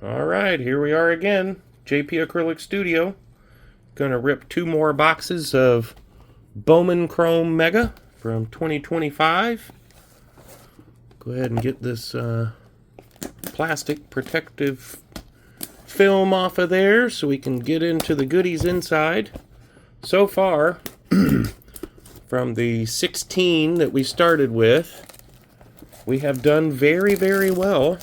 Alright, here we are again. JP Acrylic Studio. Gonna rip two more boxes of Bowman Chrome Mega from 2025. Go ahead and get this plastic protective film off of there so we can get into the goodies inside. So far, from the 16 that we started with, we have done very, very well.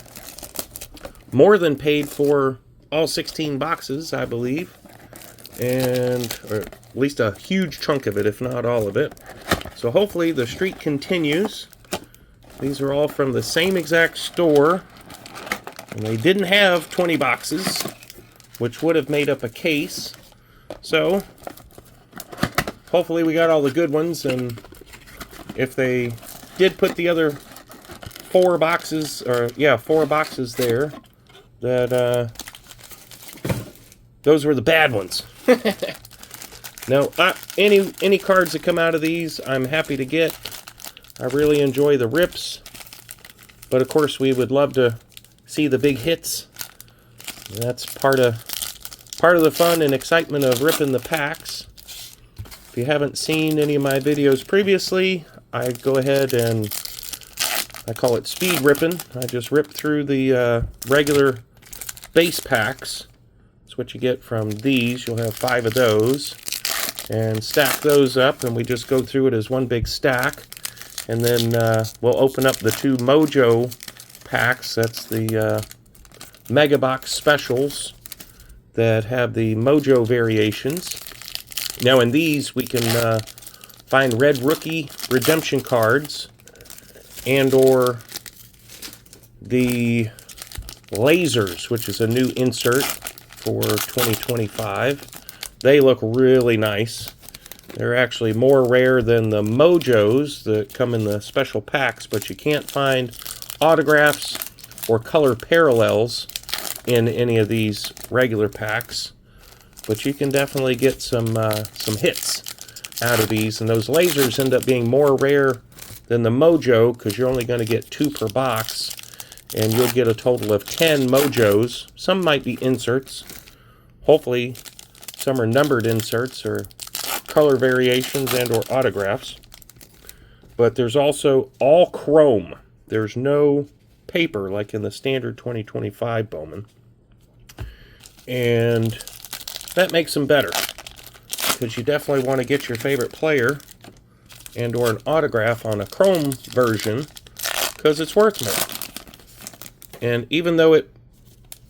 More than paid for all 16 boxes, I believe. Or at least a huge chunk of it, if not all of it. So hopefully the streak continues. These are all from the same exact store. And they didn't have 20 boxes, which would have made up a case. So hopefully we got all the good ones, and if they did put the other four boxes there, that those were the bad ones. Now, any cards that come out of these, I'm happy to get. I really enjoy the rips, but of course we would love to see the big hits. And that's part of the fun and excitement of ripping the packs. If you haven't seen any of my videos previously, I go ahead and I call it speed ripping. I just rip through the regular base packs. That's what you get from these. You'll have 5 of those. And stack those up, and we just go through it as one big stack. And then we'll open up the 2 Mojo packs. That's the Mega Box specials that have the Mojo variations. Now in these we can find red rookie redemption cards and or the lasers, which is a new insert for 2025. They look really nice. They're actually more rare than the Mojos that come in the special packs, but you can't find autographs or color parallels in any of these regular packs. But you can definitely get some hits out of these, and those lasers end up being more rare than the Mojo because you're only going to get 2 per box, and you'll get a total of 10 Mojos. Some might be inserts. Hopefully some are numbered inserts or color variations and or autographs. But there's also all chrome. There's no paper like in the standard 2025 Bowman. And that makes them better, because you definitely want to get your favorite player and or an autograph on a chrome version, because it's worth more. And even though it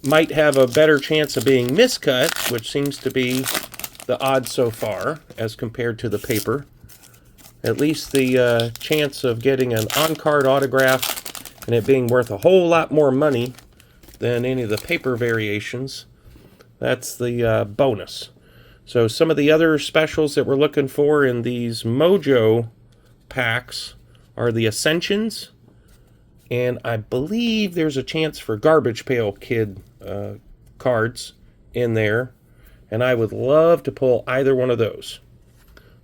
might have a better chance of being miscut, which seems to be the odds so far as compared to the paper, at least the chance of getting an on-card autograph and it being worth a whole lot more money than any of the paper variations, that's the bonus. So some of the other specials that we're looking for in these Mojo packs are the Ascensions, and I believe there's a chance for Garbage Pail Kid cards in there, and I would love to pull either one of those,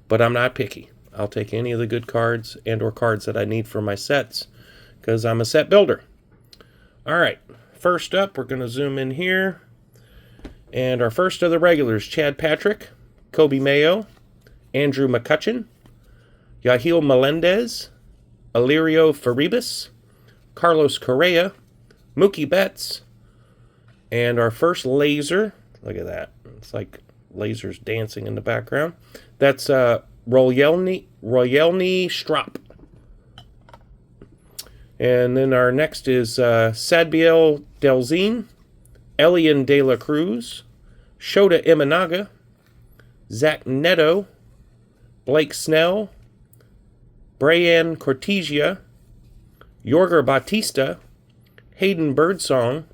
but I'm not picky. I'll take any of the good cards and or cards that I need for my sets, because I'm a set builder. Alright, first up we're going to zoom in here, and our first of the regulars: Chad Patrick, Kobe Mayo, Andrew McCutcheon, Yahil Melendez, Alirio Faribas, Carlos Correa, Mookie Betts, and our first laser. Look at that. It's like lasers dancing in the background. That's Royelny Strop. And then our next is Sadbiel Delzine, Elian De La Cruz, Shota Imanaga, Zach Neto, Blake Snell, Brian Cortesia, Yorger Batista, Hayden Birdsong,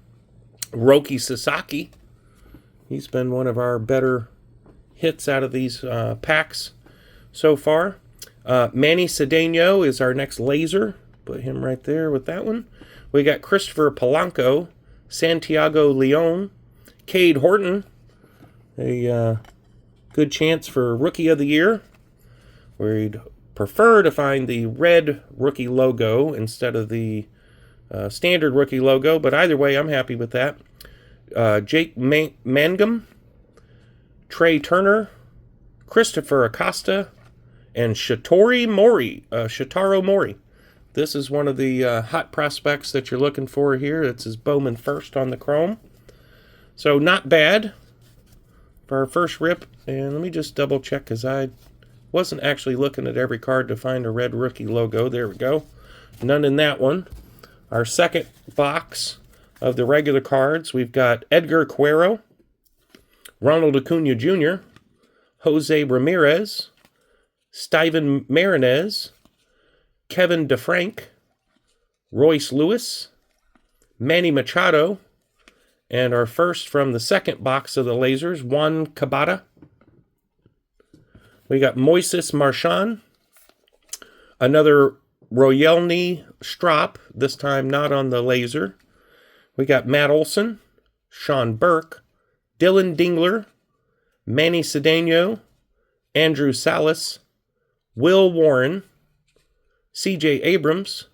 Roki Sasaki. He's been one of our better hits out of these packs so far. Manny Cedeno is our next laser. Put him right there with that one. We got Christopher Polanco, Santiago Leon, Cade Horton, a good chance for Rookie of the Year. We'd prefer to find the red rookie logo instead of the standard rookie logo, but either way, I'm happy with that. Jake Mangum, Trey Turner, Christopher Acosta, and Shitaro Mori. This is one of the hot prospects that you're looking for here. It's his Bowman first on the Chrome. So not bad for our first rip. And let me just double check because I wasn't actually looking at every card to find a red rookie logo. There we go. None in that one. Our second box of the regular cards, we've got Edgar Cuero, Ronald Acuna Jr., Jose Ramirez, Steven Marinez, Kevin DeFrank, Royce Lewis, Manny Machado, and our first from the second box of the lasers, Juan Cabada. We got Moises Marchand, another Royelny Strop, this time not on the laser. We got Matt Olson, Sean Burke, Dylan Dingler, Manny Cedeno, Andrew Salas, Will Warren, C.J. Abrams,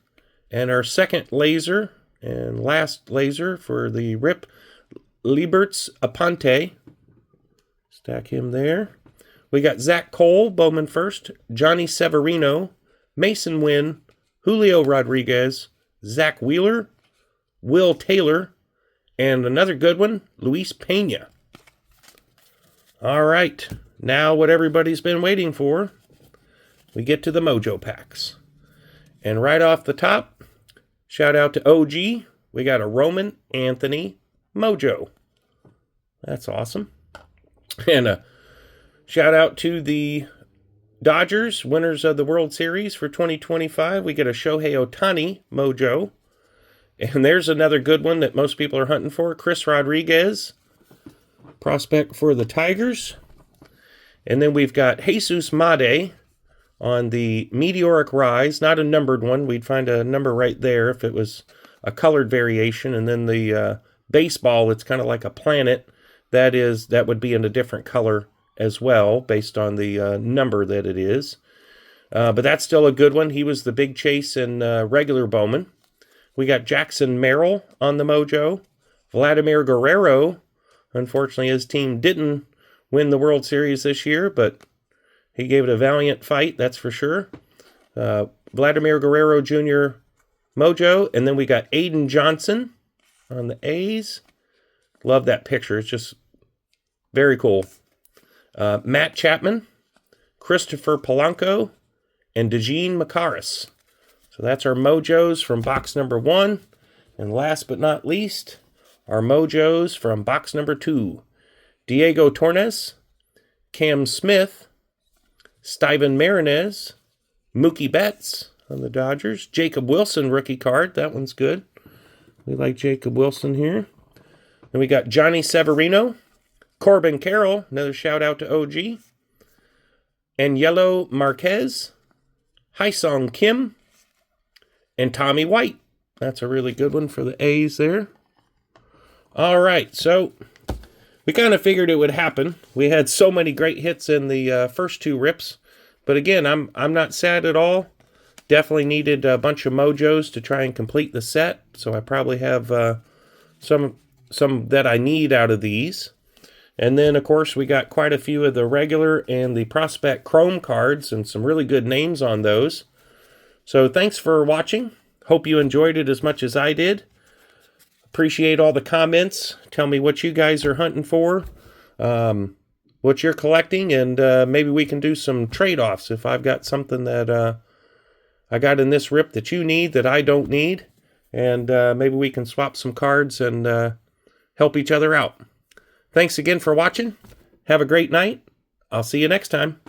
and our second laser and last laser for the rip, Liberts Aponte. Stack him there. We got Zach Cole, Bowman first, Johnny Severino, Mason Wynn, Julio Rodriguez, Zach Wheeler, Will Taylor, and another good one, Luis Pena. All right, now what everybody's been waiting for, we get to the Mojo packs. And right off the top, shout out to OG, we got a Roman Anthony Mojo. That's awesome. And a shout out to the Dodgers, winners of the World Series for 2025. We get a Shohei Ohtani Mojo. And there's another good one that most people are hunting for, Chris Rodriguez, prospect for the Tigers. And then we've got Jesus Made on the Meteoric Rise, not a numbered one. We'd find a number right there if it was a colored variation. And then the baseball, it's kind of like a planet. That would be in a different color as well, based on the number that it is. But that's still a good one. He was the big chase in regular Bowman. We got Jackson Merrill on the Mojo. Vladimir Guerrero. Unfortunately, his team didn't win the World Series this year, but he gave it a valiant fight, that's for sure. Vladimir Guerrero Jr. Mojo. And then we got Aiden Johnson on the A's. Love that picture. It's just very cool. Matt Chapman, Christopher Polanco, and DeJean Macaris. So that's our Mojos from box number 1. And last but not least, our Mojos from box number 2. Diego Torres, Cam Smith, Steven Marinez, Mookie Betts on the Dodgers, Jacob Wilson rookie card. That one's good. We like Jacob Wilson here. Then we got Johnny Severino, Corbin Carroll, another shout out to OG, Angelo Marquez, Hyesung Kim, and Tommy White. That's a really good one for the A's there. All right, so we kind of figured it would happen. We had so many great hits in the first 2 rips. But again, I'm not sad at all. Definitely needed a bunch of Mojos to try and complete the set. So I probably have some that I need out of these. And then, of course, we got quite a few of the regular and the Prospect Chrome cards and some really good names on those. So thanks for watching. Hope you enjoyed it as much as I did. Appreciate all the comments. Tell me what you guys are hunting for, what you're collecting, and maybe we can do some trade-offs if I've got something that I got in this rip that you need that I don't need. And maybe we can swap some cards and help each other out. Thanks again for watching. Have a great night. I'll see you next time.